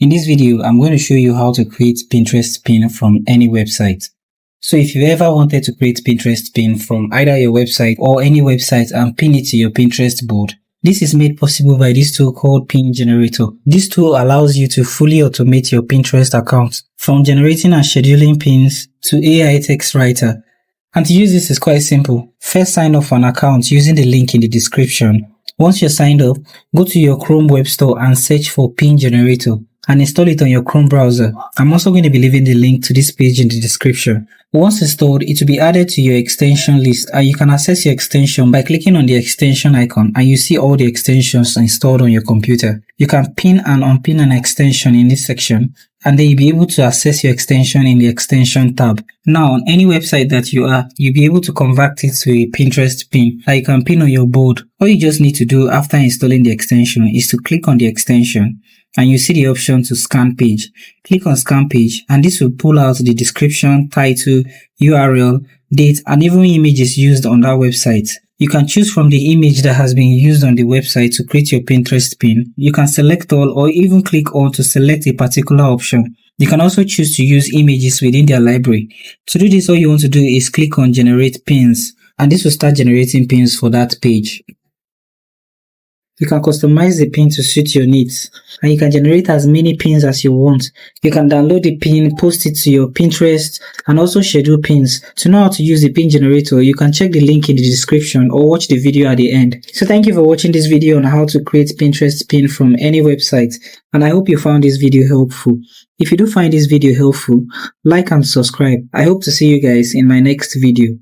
In this video, I'm going to show you how to create Pinterest pin from any website. So if you ever wanted to create Pinterest pin from either your website or any website and pin it to your Pinterest board, this is made possible by this tool called Pin Generator. This tool allows you to fully automate your Pinterest account, from generating and scheduling pins to AI text writer. And to use this is quite simple. First, sign up for an account using the link in the description. Once you're signed up, go to your Chrome web store and search for Pin Generator and install it on your Chrome browser. I'm also going to be leaving the link to this page in the description. Once installed, it will be added to your extension list, and you can access your extension by clicking on the extension icon, and you see all the extensions installed on your computer. You can pin and unpin an extension in this section, and then you'll be able to access your extension in the extension tab. Now, on any website that you are, you'll be able to convert it to a Pinterest pin that you can pin on your board. All you just need to do after installing the extension is to click on the extension, and you see the option to scan page. Click on scan page, and this will pull out the description, title, URL, date, and even images used on that website. You can choose from the image that has been used on the website to create your Pinterest pin. You can select all or even click on to select a particular option. You can also choose to use images within their library. To do this, all you want to do is click on generate pins, and this will start generating pins for that page. You can customize the pin to suit your needs, and you can generate as many pins as you want. You can download the pin, post it to your Pinterest, and also schedule pins. To know how to use the pin generator, you can check the link in the description or watch the video at the end. So thank you for watching this video on how to create Pinterest pin from any website, and I hope you found this video helpful. If you do find this video helpful, like and subscribe. I hope to see you guys in my next video.